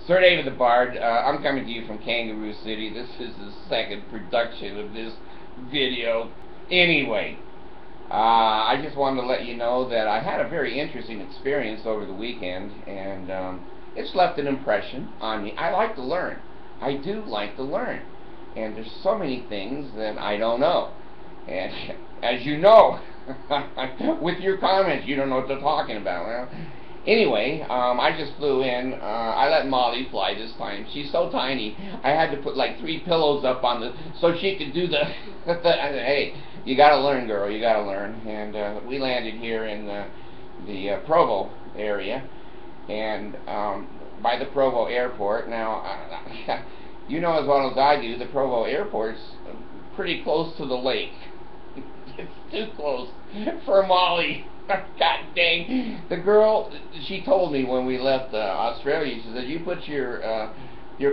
Sir David the Bard, I'm coming to you from Kangaroo City. This is the second production of this video. Anyway, I just wanted to let you know that I had a very interesting experience over the weekend, and it's left an impression on me. I like to learn. I do like to learn. And there's so many things that I don't know. And as you know, with your comments, you don't know what they're talking about. Well, anyway, I just flew in. I let Molly fly this time. She's so tiny. I had to put like 3 pillows up on the so she could do the. Hey, you gotta learn, girl. You gotta learn. And we landed here in the Provo area, and by the Provo airport. Now, you know as well as I do, the Provo airport's pretty close to the lake. It's too close for Molly. God dang. The girl, she told me when we left Australia, she said, you put your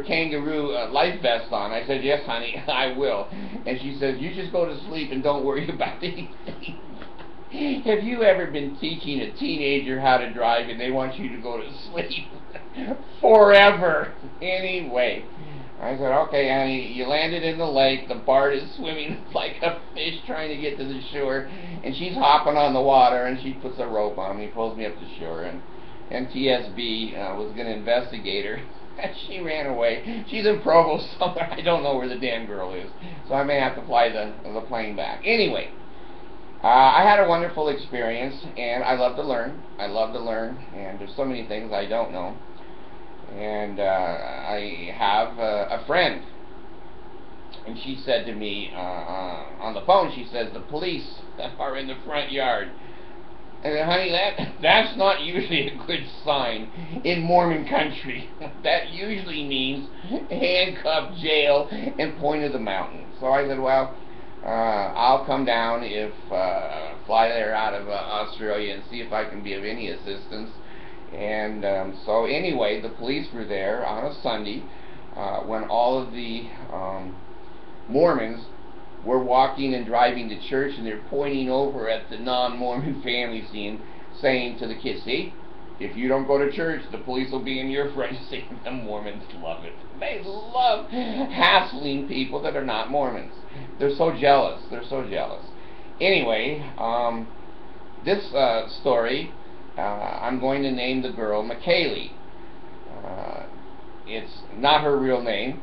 kangaroo life vest on. I said, yes, honey, I will. And she says, you just go to sleep and don't worry about anything. Have you ever been teaching a teenager how to drive and they want you to go to sleep? Forever. Anyway, I said, okay, honey, you landed in the lake. The Bard is swimming like a fish trying to get to the shore, and she's hopping on the water, and she puts a rope on me, pulls me up to shore, and NTSB was going to investigate her. She ran away. She's in Provo somewhere. I don't know where the damn girl is, so I may have to fly the plane back. Anyway, I had a wonderful experience, and I love to learn. I love to learn, and there's so many things I don't know. And I have a friend, and she said to me on the phone, she says, the police are in the front yard. And I said, honey, that's not usually a good sign in Mormon country. That usually means handcuff, jail, and point of the mountain. So I said, well, I'll come down fly there out of Australia and see if I can be of any assistance. And so anyway, the police were there on a Sunday when all of the Mormons were walking and driving to church, and they're pointing over at the non-Mormon family scene, saying to the kids, see, if you don't go to church, the police will be in your front seat. The Mormons love it. They love hassling people that are not Mormons. They're so jealous. They're so jealous. Anyway, this story, I'm going to name the girl Makayla. It's not her real name.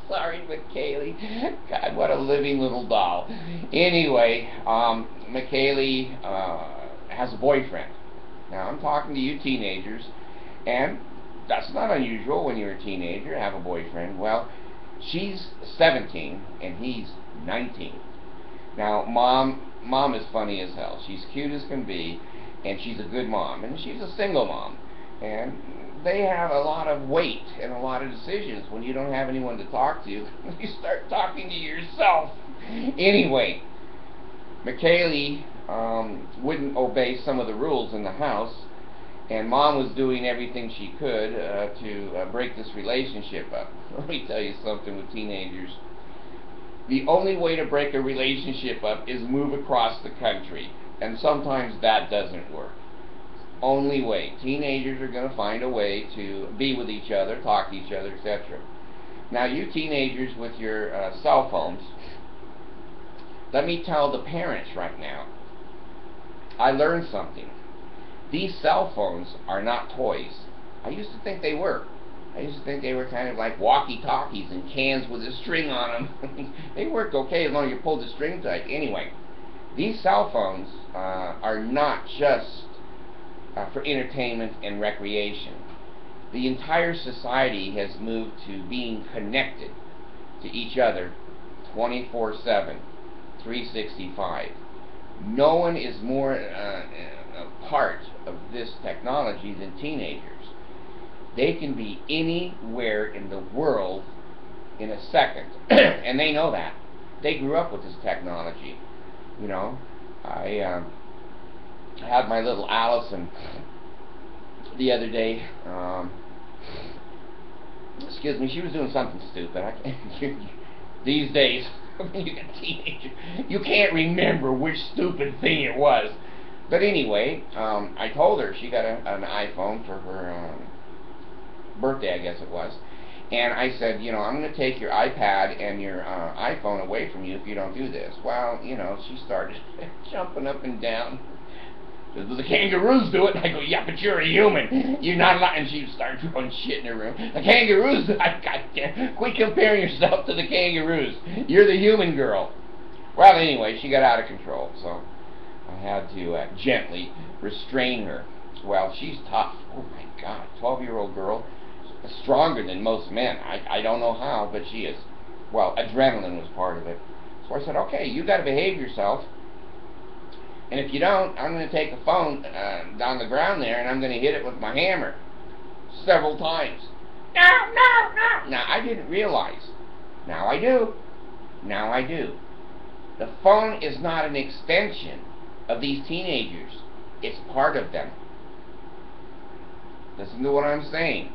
Sorry, Makayla. God, what a living little doll. Anyway, Makayla has a boyfriend. Now, I'm talking to you teenagers, and that's not unusual when you're a teenager to have a boyfriend. Well, she's 17, and he's 19. Now, Mom is funny as hell. She's cute as can be, and she's a good mom, and she's a single mom. And they have a lot of weight and a lot of decisions. When you don't have anyone to talk to, you start talking to yourself. Anyway, Makayla wouldn't obey some of the rules in the house, and Mom was doing everything she could to break this relationship up. Let me tell you something with teenagers. The only way to break a relationship up is move across the country, and sometimes that doesn't work. Only way. Teenagers are going to find a way to be with each other, talk to each other, etc. Now, you teenagers with your cell phones, let me tell the parents right now, I learned something. These cell phones are not toys. I used to think they were. I used to think they were kind of like walkie-talkies and cans with a string on them. They worked okay as long as you pulled the string tight. Anyway, these cell phones are not just for entertainment and recreation. The entire society has moved to being connected to each other 24/7, 365. No one is more a part of this technology than teenagers. They can be anywhere in the world in a second, and they know that. They grew up with this technology. You know, I had my little Allison the other day. Excuse me, she was doing something stupid. I can't. These days, when you're a teenager, you can't remember which stupid thing it was. But anyway, I told her she got an iPhone for her birthday, I guess it was. And I said, you know, I'm going to take your iPad and your iPhone away from you if you don't do this. Well, you know, she started jumping up and down. The kangaroos do it. I go, yeah, but you're a human. You're not allowed. And she started throwing shit in her room. The kangaroos, goddamn, quit comparing yourself to the kangaroos. You're the human girl. Well, anyway, she got out of control, so I had to gently restrain her. Well, she's tough. Oh my God, 12-year-old girl, stronger than most men. I don't know how, but she is. Well, adrenaline was part of it. So I said, okay, you got to behave yourself. And if you don't, I'm going to take the phone down the ground there, and I'm going to hit it with my hammer several times. No, no, no. Now, I didn't realize. Now I do. Now I do. The phone is not an extension of these teenagers. It's part of them. Listen to what I'm saying.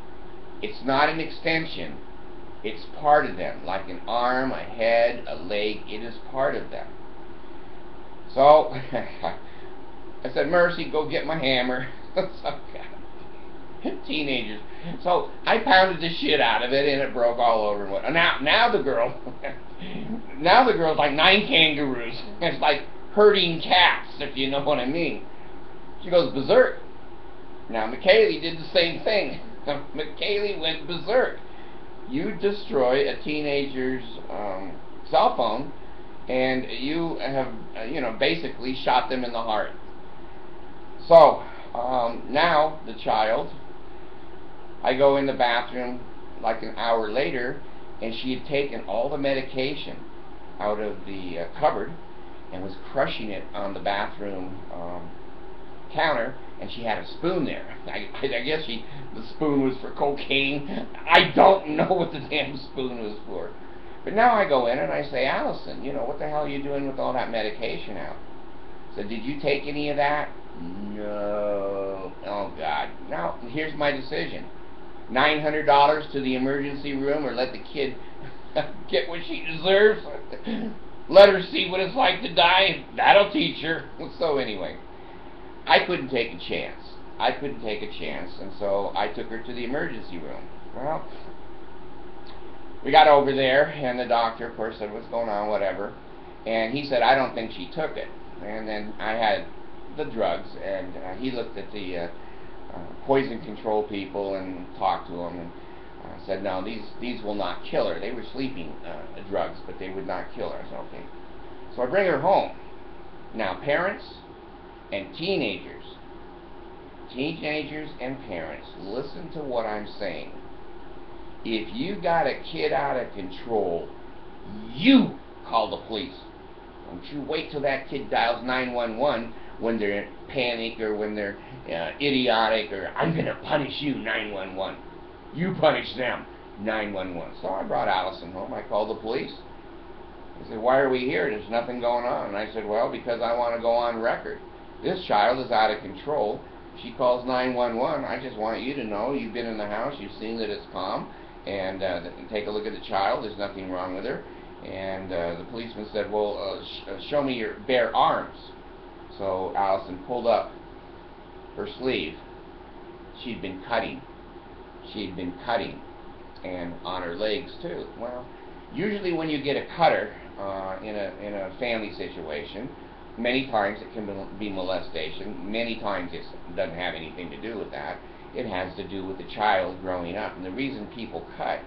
It's not an extension. It's part of them. Like an arm, a head, a leg. It is part of them. So, I said, Mercy, go get my hammer. Teenagers. So, I pounded the shit out of it, and it broke all over. Now the girl, now the girl's like 9 kangaroos. It's like herding cats, if you know what I mean. She goes berserk. Now, Makayla did the same thing. Makayla went berserk. You destroy a teenager's cell phone, and you have, you know, basically shot them in the heart. So, now the child, I go in the bathroom like an hour later, and she had taken all the medication out of the cupboard and was crushing it on the bathroom counter, and she had a spoon there. I guess the spoon was for cocaine. I don't know what the damn spoon was for. But now I go in and I say, Allison, you know, what the hell are you doing with all that medication out? So did you take any of that? No. Oh, God. Now, here's my decision. $900 to the emergency room, or let the kid get what she deserves. Let her see what it's like to die. That'll teach her. So anyway, I couldn't take a chance. I couldn't take a chance, and so I took her to the emergency room. Well, we got over there, and the doctor, of course, said, what's going on, whatever. And he said, I don't think she took it. And then I had the drugs, and he looked at the poison control people and talked to them, and said, no, these will not kill her. They were sleeping drugs, but they would not kill her. I said, okay. So I bring her home. Now, parents and teenagers and parents, listen to what I'm saying. If you got a kid out of control, you call the police. Don't you wait till that kid dials 911 when they're in panic or when they're idiotic, or I'm going to punish you, 911. You punish them, 911. So I brought Allison home. I called the police. They said, why are we here? There's nothing going on. And I said, well, because I want to go on record. This child is out of control. She calls 911. I just want you to know you've been in the house. You've seen that it's calm. And take a look at the child. There's nothing wrong with her. And the policeman said, well, show me your bare arms. So Allison pulled up her sleeve. She'd been cutting. She'd been cutting. And on her legs, too. Well, usually when you get a cutter in a family situation, many times it can be molestation. Many times it doesn't have anything to do with that. It has to do with the child growing up. And the reason people cut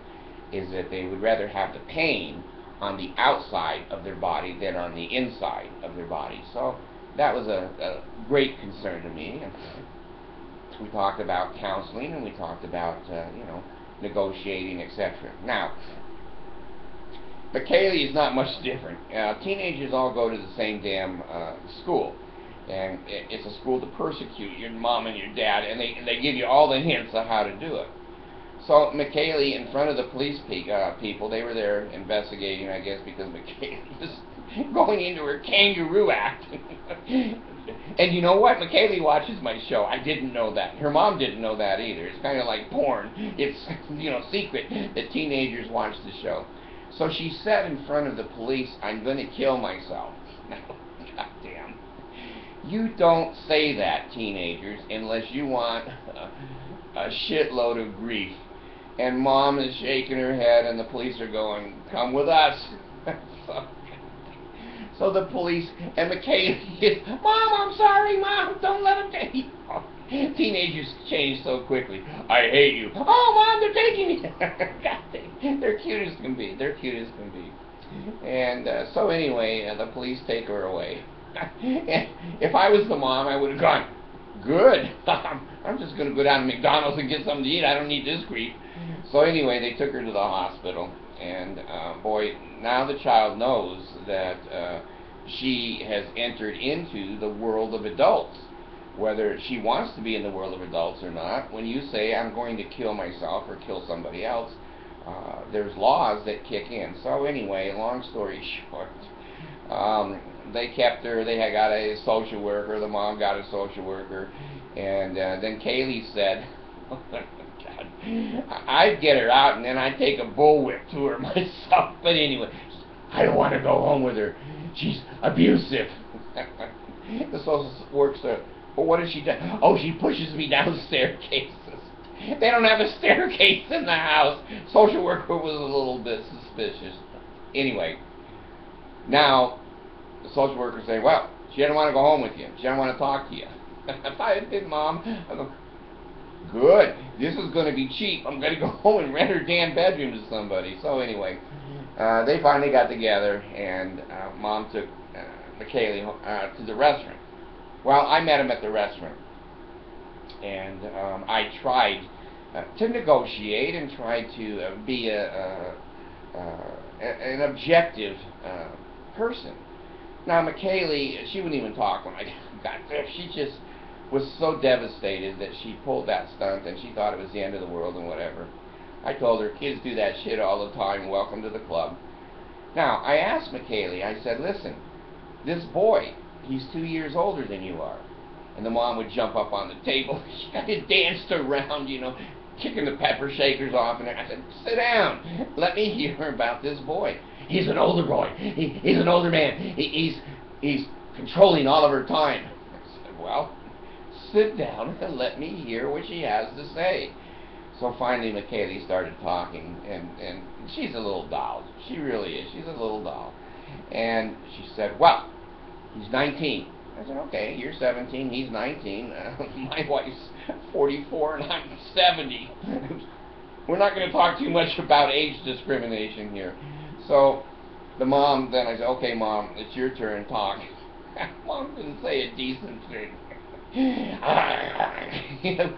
is that they would rather have the pain on the outside of their body than on the inside of their body. So that was a great concern to me. And we talked about counseling, and we talked about, you know, negotiating, etc. Now, Makayla is not much different. Teenagers all go to the same damn school. And it's a school to persecute your mom and your dad, and they give you all the hints of how to do it. So Makayla, in front of the police people, they were there investigating, I guess, because Makayla was going into her kangaroo act. And you know what? Makayla watches my show. I didn't know that. Her mom didn't know that either. It's kind of like porn. It's, you know, secret that teenagers watch the show. So she said in front of the police, I'm going to kill myself. Goddamn. You don't say that, teenagers, unless you want a shitload of grief. And Mom is shaking her head, and the police are going, "Come with us." So the police, and Makayla is, "Mom, I'm sorry, Mom, don't let them take you." Teenagers change so quickly. "I hate you." "Oh, Mom, they're taking me." God dang, they're cute as can be. They're cute as can be. And so anyway, the police take her away. And if I was the mom, I would have gone, "Good. I'm just going to go down to McDonald's and get something to eat. I don't need this grief." So anyway, they took her to the hospital. And boy, now the child knows that she has entered into the world of adults. Whether she wants to be in the world of adults or not, when you say, "I'm going to kill myself or kill somebody else," there's laws that kick in. So anyway, long story short, they kept her. They had got a social worker. The mom got a social worker. And then Kaylee said, "Oh, God, I'd get her out and then I'd take a bullwhip to her myself." But anyway, "I don't want to go home with her. She's abusive." The social worker said, "Well, what has she done?" "Oh, she pushes me down staircases." They don't have a staircase in the house. Social worker was a little bit suspicious. Anyway, now the social worker say, "Well, she doesn't want to go home with you. She doesn't want to talk to you." If I had been Mom, I'd go, "Good, this is going to be cheap. I'm going to go home and rent her damn bedroom to somebody." So anyway, they finally got together, and Mom took Makayla to the restaurant. Well, I met him at the restaurant, and I tried to negotiate and tried to be an objective person. Now, Makayla, she wouldn't even talk when I got there. She just was so devastated that she pulled that stunt, and she thought it was the end of the world and whatever. I told her, "Kids do that shit all the time. Welcome to the club." Now, I asked Makayla, I said, "Listen, this boy, he's 2 years older than you are." And the mom would jump up on the table. She kind of danced around, you know, kicking the pepper shakers off. And I said, "Sit down. Let me hear about this boy. He's an older boy. He's an older man. He's controlling all of her time." I said, "Well, sit down and let me hear what she has to say." So finally, Makayla started talking, and she's a little doll. She really is. She's a little doll. And she said, "Well, he's 19. I said, "Okay, you're 17, he's 19. My wife's 44 and I'm 70. We're not going to talk too much about age discrimination here." So the mom, then I said, "Okay, Mom, it's your turn, talk." Mom didn't say a decent thing. You know,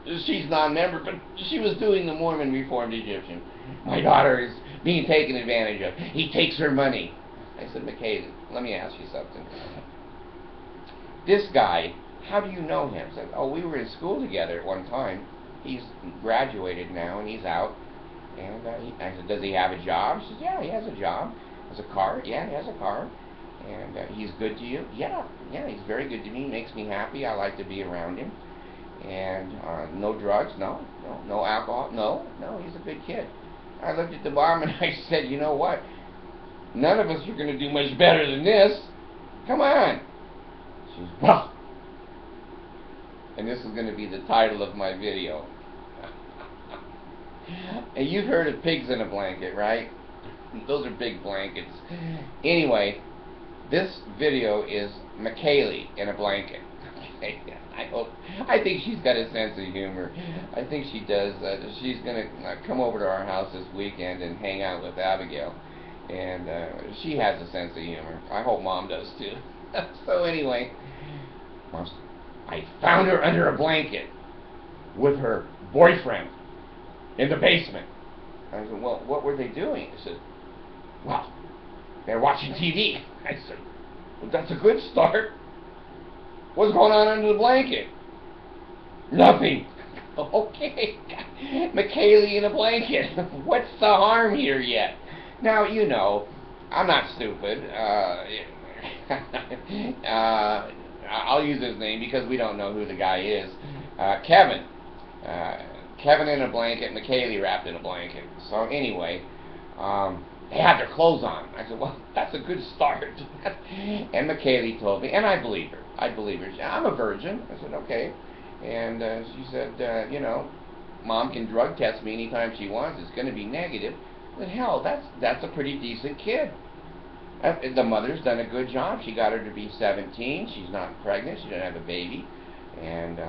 she's non-member, but she was doing the Mormon Reformed Egyptian. "My daughter is being taken advantage of. He takes her money." I said, "Makayla, let me ask you something. This guy, how do you know him?" I said, "Oh, we were in school together at one time. He's graduated now and he's out." And I said, "Does he have a job?" She said, "Yeah, he has a job." "Has a car?" "Yeah, he has a car." "And he's good to you?" Yeah, he's very good to me. He makes me happy. I like to be around him." "And no drugs?" No. "No alcohol?" No, he's a good kid." I looked at the mom and I said, "You know what? None of us are going to do much better than this. Come on." She says, "Well," and this is going to be the title of my video. And you've heard of pigs in a blanket, right? Those are big blankets. Anyway, this video is Makayla in a blanket. I think she's got a sense of humor. I think she does. She's going to come over to our house this weekend and hang out with Abigail. And she has a sense of humor. I hope Mom does too. So anyway, I found her under a blanket with her boyfriend in the basement. I said, "Well, what were they doing?" She said, "Well, they're watching TV." I said, "Well, that's a good start. What's going on under the blanket?" "Nothing." Okay, Makayla in a blanket. What's the harm here yet? Now, you know, I'm not stupid. I'll use his name because we don't know who the guy is. Kevin. Kevin in a blanket, Makayla wrapped in a blanket. So anyway, they had their clothes on. I said, "Well, that's a good start." And Makayla told me, and I believe her. I believe her. I'm a virgin. I said, okay. And she said, you know, Mom can drug test me anytime she wants. It's going to be negative. But hell, that's a pretty decent kid. The mother's done a good job. She got her to be 17. She's not pregnant. She doesn't have a baby. And,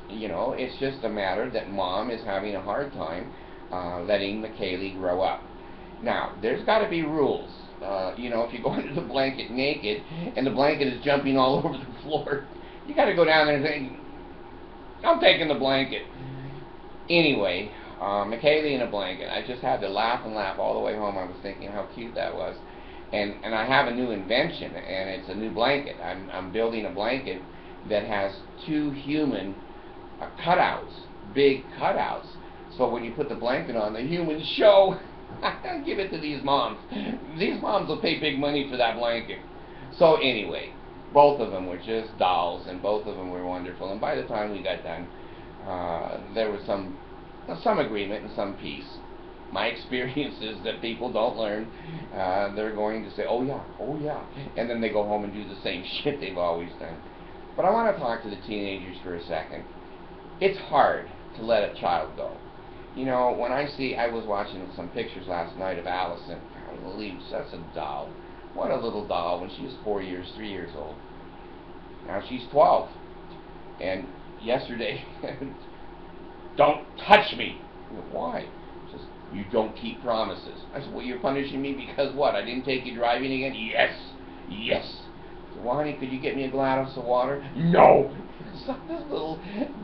you know, it's just a matter that Mom is having a hard time letting Makayla grow up. Now, there's got to be rules. You know, if you go under the blanket naked and the blanket is jumping all over the floor, you got to go down there and say, I'm taking the blanket. Anyway, Makayla in a blanket. I just had to laugh and laugh all the way home. I was thinking how cute that was. And I have a new invention, and it's a new blanket. I'm building a blanket that has two human cutouts, big cutouts. So when you put the blanket on, the humans show. Give it to these moms. These moms will pay big money for that blanket. So anyway, both of them were just dolls, and both of them were wonderful. And by the time we got done, there was some agreement and some peace. My experience is that people don't learn. They're going to say, oh yeah, and then they go home and do the same shit they've always done. But I want to talk to the teenagers for a second. It's hard to let a child go. You know, when I was watching some pictures last night of Allison. I believe such a doll. What a little doll when she was 3 years old. Now she's 12. And yesterday, don't touch me. Why? She says, you don't keep promises. I said, well, you're punishing me because what? I didn't take you driving again? Yes. Yes. I said, well, honey, could you get me a glass of water? No. So this little,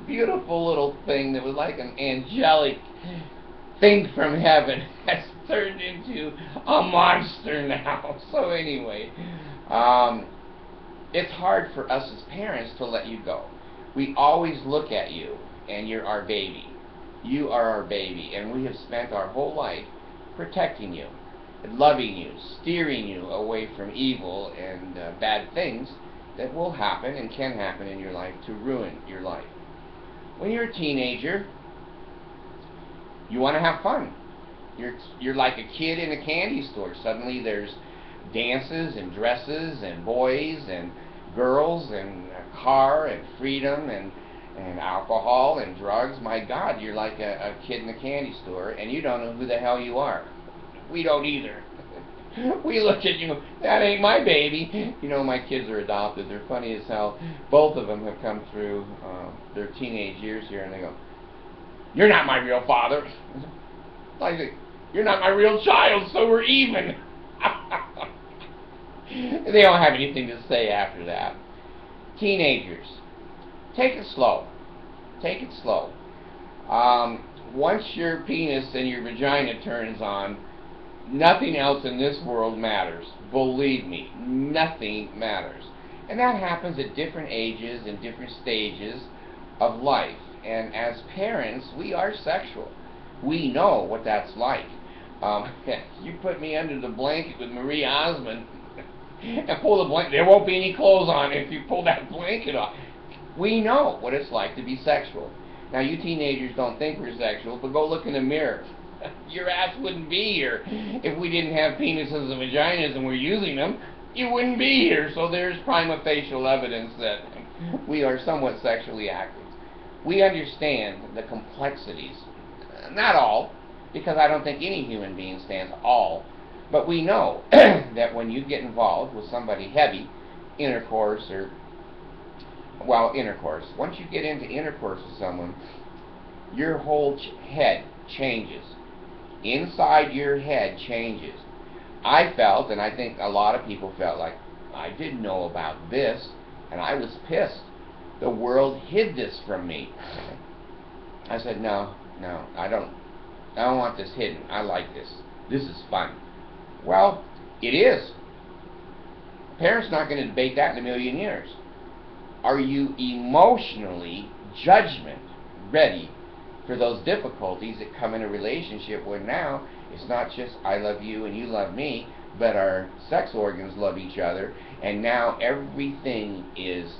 beautiful little thing that was like an angelic thing from heaven has turned into a monster now. So anyway, it's hard for us as parents to let you go. We always look at you, and you're our baby. You are our baby, and we have spent our whole life protecting you, loving you, steering you away from evil and bad things that will happen and can happen in your life to ruin your life. When you're a teenager, you want to have fun. You're like a kid in a candy store. Suddenly there's dances and dresses and boys and girls and a car and freedom and alcohol and drugs. My God, you're like a kid in a candy store, and you don't know who the hell you are. We don't either. We look at you, that ain't my baby. You know, my kids are adopted. They're funny as hell. Both of them have come through their teenage years here, and they go, you're not my real father. I say, you're not my real child, so we're even. They don't have anything to say after that. Teenagers, take it slow. Take it slow. Once your penis and your vagina turns on, nothing else in this world matters. Believe me, nothing matters. And that happens at different ages and different stages of life. And as parents, we are sexual. We know what that's like. You put me under the blanket with Marie Osmond and pull the blanket, there won't be any clothes on if you pull that blanket off. We know what it's like to be sexual. Now, you teenagers don't think we're sexual, but go look in the mirror. Your ass wouldn't be here if we didn't have penises and vaginas and we're using them. You wouldn't be here. So there's prima facie evidence that we are somewhat sexually active. We understand the complexities. Not all, because I don't think any human being stands all. But we know that when you get involved with somebody heavy, intercourse, once you get into intercourse with someone, your whole head changes. Inside your head changes. I felt, and I think a lot of people felt like, I didn't know about this, and I was pissed. The world hid this from me. I said, no, I don't want this hidden. I like this. This is fun. Well, it is. A parent's not going to debate that in a million years. Are you emotionally judgment ready for those difficulties that come in a relationship where now it's not just I love you and you love me, but our sex organs love each other, and now everything is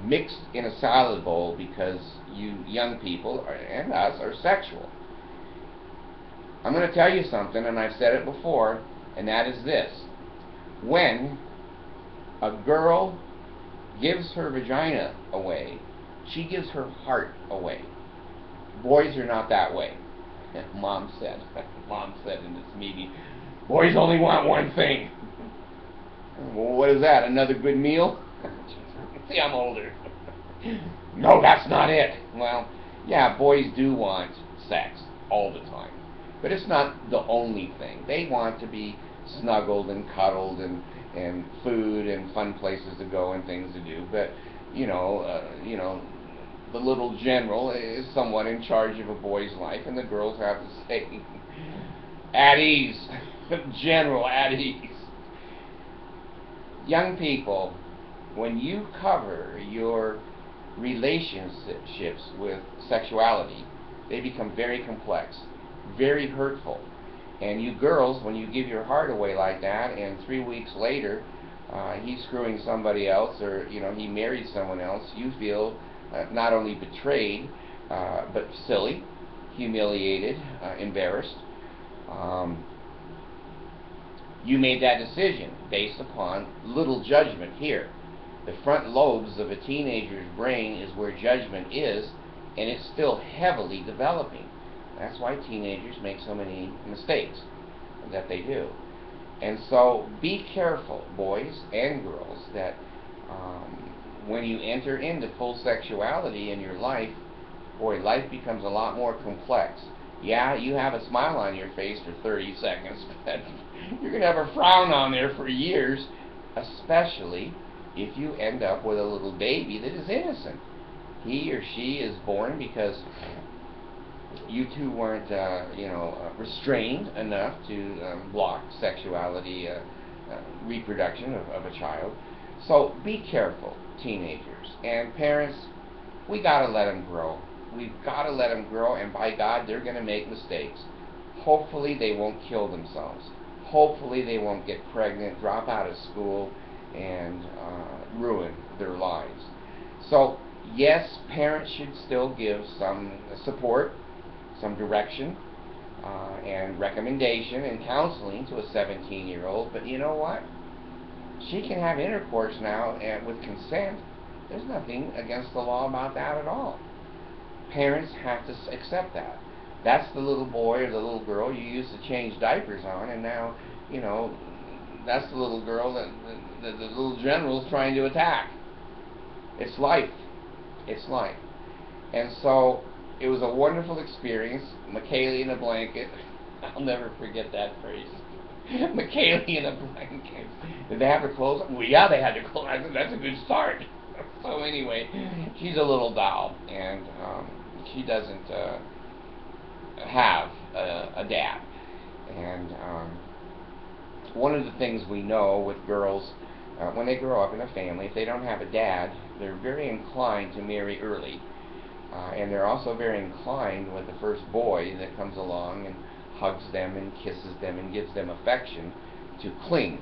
mixed in a salad bowl because you young people and us are sexual. I'm going to tell you something, and I've said it before, and that is this. When a girl gives her vagina away. She gives her heart away. Boys are not that way. Mom said in this meeting, boys only want one thing. Well, what is that? Another good meal? See, I'm older. No, that's not it. Well, yeah, boys do want sex all the time. But it's not the only thing. They want to be snuggled and cuddled and food and fun places to go and things to do. But, the little general is somewhat in charge of a boy's life, and the girls have to stay at ease. General, at ease. Young people, when you cover your relationships with sexuality, they become very complex, very hurtful. And you girls, when you give your heart away like that, and 3 weeks later, he's screwing somebody else, or he married someone else, you feel not only betrayed, but silly, humiliated, embarrassed. You made that decision based upon little judgment here. The front lobes of a teenager's brain is where judgment is, and it's still heavily developing. That's why teenagers make so many mistakes that they do. And so be careful, boys and girls, that when you enter into full sexuality in your life, boy, life becomes a lot more complex. Yeah, you have a smile on your face for 30 seconds, but you're going to have a frown on there for years, especially if you end up with a little baby that is innocent. He or she is born because you two weren't, restrained enough to block sexuality, reproduction of a child. So be careful, teenagers. And parents, we got to let them grow. We've got to let them grow, and by God, they're going to make mistakes. Hopefully they won't kill themselves. Hopefully they won't get pregnant, drop out of school, and ruin their lives. So, yes, parents should still give some support, some direction, and recommendation and counseling to a 17-year-old, but you know what? She can have intercourse now with consent. There's nothing against the law about that at all. Parents have to accept that. That's the little boy or the little girl you used to change diapers on, and now, that's the little girl that the little general's trying to attack. It's life. It's life. And so, it was a wonderful experience. Makayla in a blanket. I'll never forget that phrase. Makayla in a blanket. Did they have her clothes on? Well, yeah, they had her clothes on. I said, that's a good start. So anyway, she's a little doll, and she doesn't have a dad. And one of the things we know with girls, when they grow up in a family, if they don't have a dad, they're very inclined to marry early. And they're also very inclined with the first boy that comes along and hugs them and kisses them and gives them affection to cling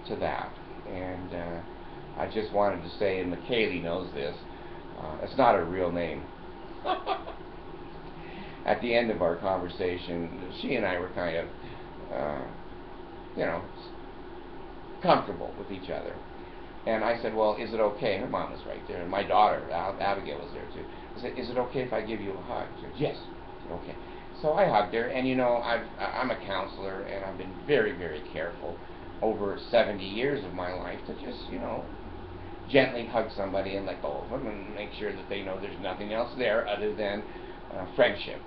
to that. And I just wanted to say, and Makayla knows this, it's not her real name. At the end of our conversation, she and I were kind of, comfortable with each other. And I said, well, is it okay? Her mom was right there, and my daughter, Abigail, was there too. I said, is it okay if I give you a hug? She said, yes. I said, okay. So I hugged her, and I'm a counselor, and I've been very, very careful over 70 years of my life to just, gently hug somebody and let go of them and make sure that they know there's nothing else there other than friendship.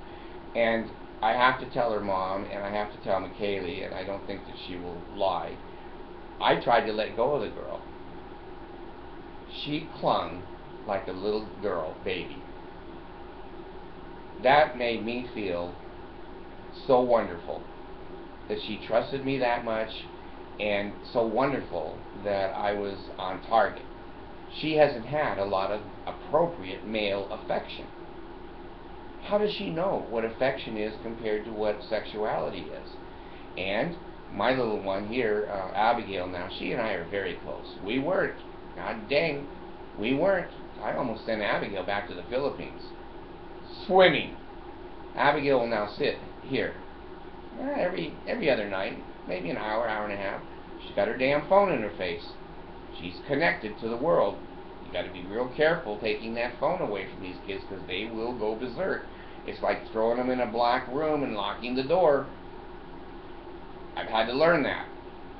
And I have to tell her mom, and I have to tell Makayla, and I don't think that she will lie, I tried to let go of the girl. She clung like a little girl, baby. That made me feel so wonderful that she trusted me that much, and so wonderful that I was on target. She hasn't had a lot of appropriate male affection. How does she know what affection is compared to what sexuality is? And my little one here, Abigail now, she and I are very close. We weren't. God dang, we weren't. I almost sent Abigail back to the Philippines. Swimming. Abigail will now sit here every other night, maybe an hour, hour and a half. She's got her damn phone in her face. She's connected to the world. got to be real careful taking that phone away from these kids, because they will go berserk. It's like throwing them in a black room and locking the door. I've had to learn that.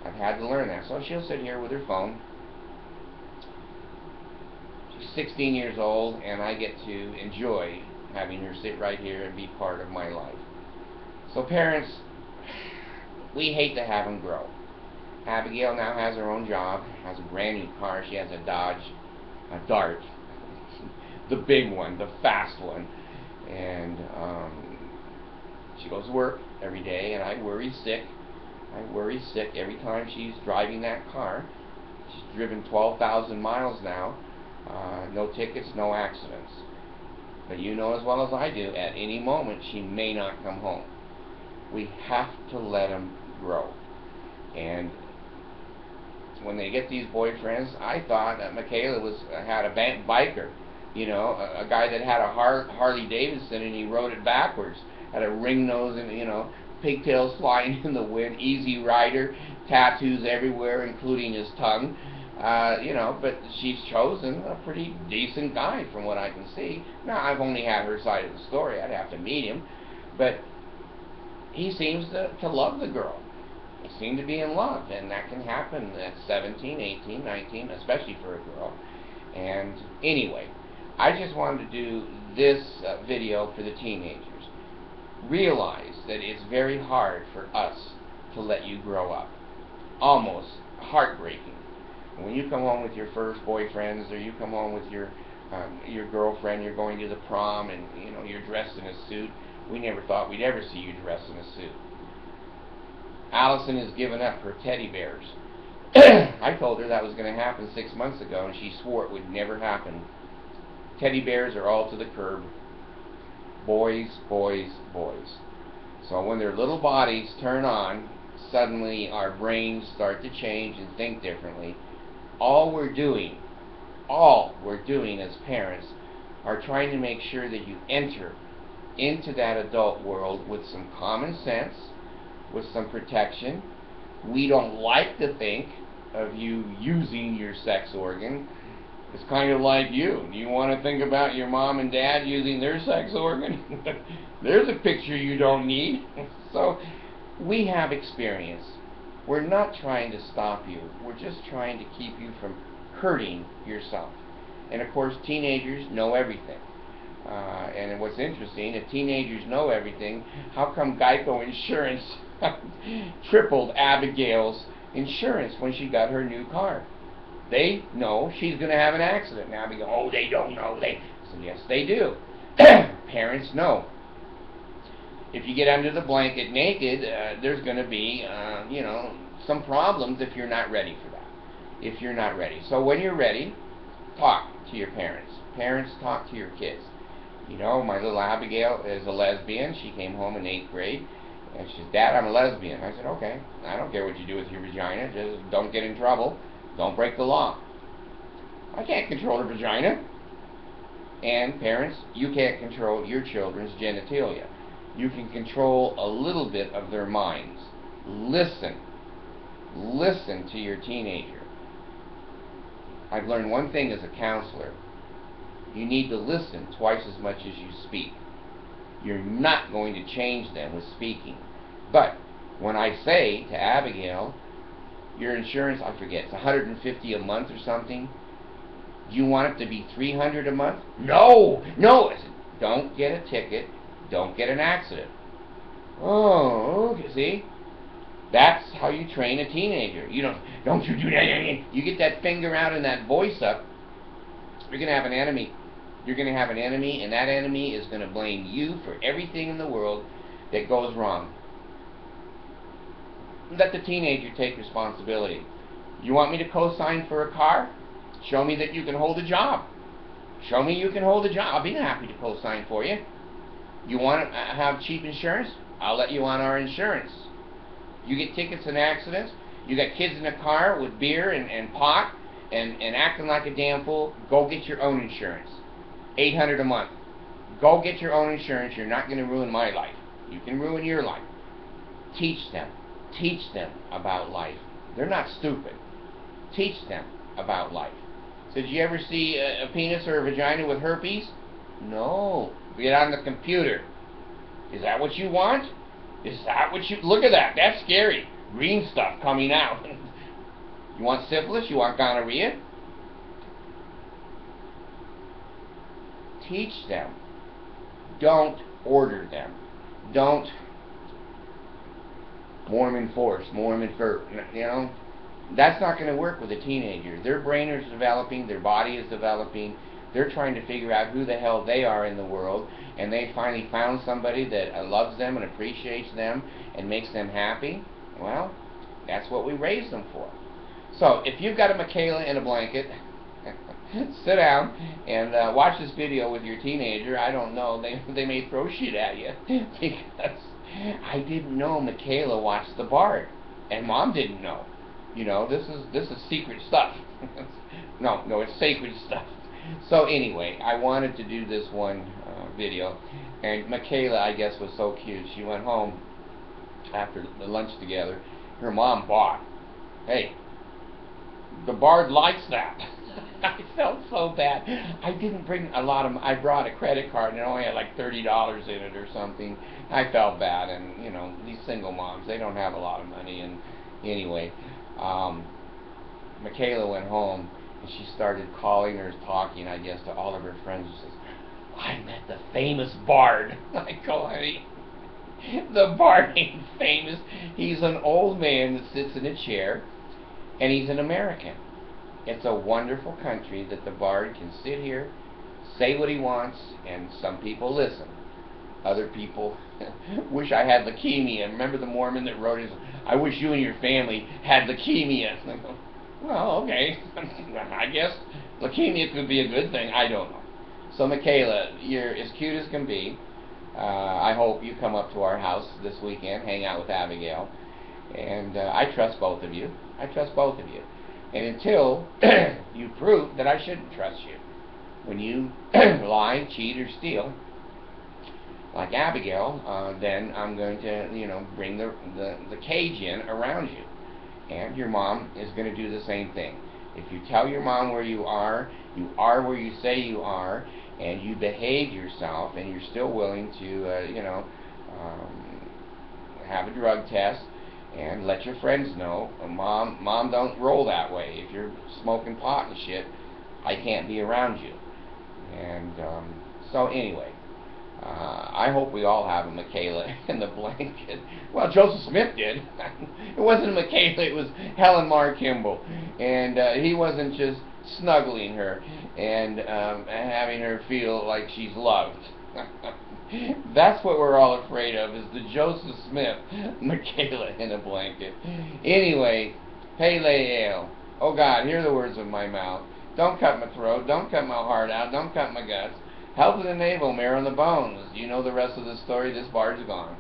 I've had to learn that. So she'll sit here with her phone. She's 16 years old, and I get to enjoy having her sit right here and be part of my life. So parents, we hate to have them grow. Abigail now has her own job, has a brand new car. She has a Dodge, a Dart, the big one, the fast one. And she goes to work every day, and I worry sick. I worry sick every time she's driving that car. She's driven 12,000 miles now. No tickets, no accidents. But you know as well as I do, at any moment she may not come home. We have to let them grow. And when they get these boyfriends, I thought that Makayla had a biker, you know, a guy that had a Harley Davidson and he rode it backwards, had a ring nose and, you know, pigtails flying in the wind, easy rider, tattoos everywhere, including his tongue. You know, but she's chosen a pretty decent guy from what I can see. Now, I've only had her side of the story. I'd have to meet him. But he seems to love the girl. They seem to be in love, and that can happen at 17, 18, 19, especially for a girl. And anyway, I just wanted to do this video for the teenagers. Realize that it's very hard for us to let you grow up. Almost heartbreaking. When you come home with your first boyfriends, or you come home with your girlfriend, you're going to the prom, and you know you're dressed in a suit. We never thought we'd ever see you dressed in a suit. Allison has given up her teddy bears. I told her that was going to happen 6 months ago, and she swore it would never happen. Teddy bears are all to the curb. Boys, boys, boys. So when their little bodies turn on, suddenly our brains start to change and think differently. All we're doing as parents are trying to make sure that you enter into that adult world with some common sense, with some protection. We don't like to think of you using your sex organ. It's kind of like you. You want to think about your mom and dad using their sex organ? There's a picture you don't need. So we have experience. We're not trying to stop you. We're just trying to keep you from hurting yourself. And of course, teenagers know everything. And what's interesting, if teenagers know everything, how come Geico Insurance tripled Abigail's insurance when she got her new car? They know she's going to have an accident. Now we go, oh, they don't know. So yes, they do. Parents know. If you get under the blanket naked, there's going to be, you know, some problems if you're not ready for that. If you're not ready. So when you're ready, talk to your parents. Parents, talk to your kids. You know, my little Abigail is a lesbian. She came home in 8th grade, and she said, Dad, I'm a lesbian. I said, okay, I don't care what you do with your vagina. Just don't get in trouble. Don't break the law. I can't control her vagina. And parents, you can't control your children's genitalia. You can control a little bit of their minds. Listen. Listen to your teenager. I've learned one thing as a counselor. You need to listen twice as much as you speak. You're not going to change them with speaking. But when I say to Abigail, your insurance, I forget, it's $150 a month or something. Do you want it to be $300 a month? No, no. I said, don't get a ticket. Don't get an accident. Oh, okay, see? That's how you train a teenager. You don't you do that. You get that finger out and that voice up, you're going to have an enemy. You're going to have an enemy, and that enemy is going to blame you for everything in the world that goes wrong. Let the teenager take responsibility. You want me to co-sign for a car? Show me that you can hold a job. Show me you can hold a job. I'll be happy to co-sign for you. You want to have cheap insurance? I'll let you on our insurance. You get tickets and accidents. You got kids in the car with beer and pot and acting like a damn fool. Go get your own insurance. $800 a month. Go get your own insurance. You're not going to ruin my life. You can ruin your life. Teach them. Teach them about life. They're not stupid. Teach them about life. So did you ever see a penis or a vagina with herpes? No. Get on the computer. Is that what you want? Is that what you... Look at that. That's scary. Green stuff coming out. You want syphilis? You want gonorrhea? Teach them. Don't order them. Don't Mormon force, Mormon fur. You know, that's not going to work with a teenager. Their brain is developing, their body is developing. They're trying to figure out who the hell they are in the world, and they finally found somebody that loves them and appreciates them and makes them happy. Well, that's what we raised them for. So, if you've got a Makayla in a blanket, sit down and watch this video with your teenager. I don't know, they may throw shit at you because I didn't know Makayla watched the Bard, and Mom didn't know. You know, this is secret stuff. No, it's sacred stuff. So anyway, I wanted to do this one video, and Makayla, I guess, was so cute. She went home after the lunch together. Her mom bought. Hey, the Bard likes that. I felt so bad. I didn't bring a lot of... I brought a credit card and it only had like $30 in it or something. I felt bad, and you know, these single moms, they don't have a lot of money. And anyway, Makayla went home and she started calling or talking, I guess, to all of her friends. She says, I met the famous Bard. I go, honey, the Bard ain't famous. He's an old man that sits in a chair, and he's an American. It's a wonderful country that the Bard can sit here, say what he wants, and some people listen. Other people wish I had leukemia. Remember the Mormon that wrote his, I wish you and your family had leukemia. I go, well, okay. I guess leukemia could be a good thing. I don't know. So Makayla, you're as cute as can be. I hope you come up to our house this weekend, hang out with Abigail. And I trust both of you. I trust both of you. And until you prove that I shouldn't trust you, when you lie, cheat, or steal, like Abigail, then I'm going to, you know, bring the cage in around you. And your mom is going to do the same thing. If you tell your mom where you are where you say you are, and you behave yourself, and you're still willing to, you know, have a drug test, and let your friends know, Mom don't roll that way. If you're smoking pot and shit, I can't be around you. And so anyway, I hope we all have a Makayla in the blanket. Well, Joseph Smith did. It wasn't a Makayla, it was Helen Mar Kimball. And he wasn't just snuggling her and having her feel like she's loved. That's what we're all afraid of, is the Joseph Smith Makayla in a blanket. Anyway, Pele Ale. Oh God, hear the words of my mouth. Don't cut my throat, don't cut my heart out, don't cut my guts. Help with the navel, marrow and the bones. You know the rest of the story, this Bard's gone.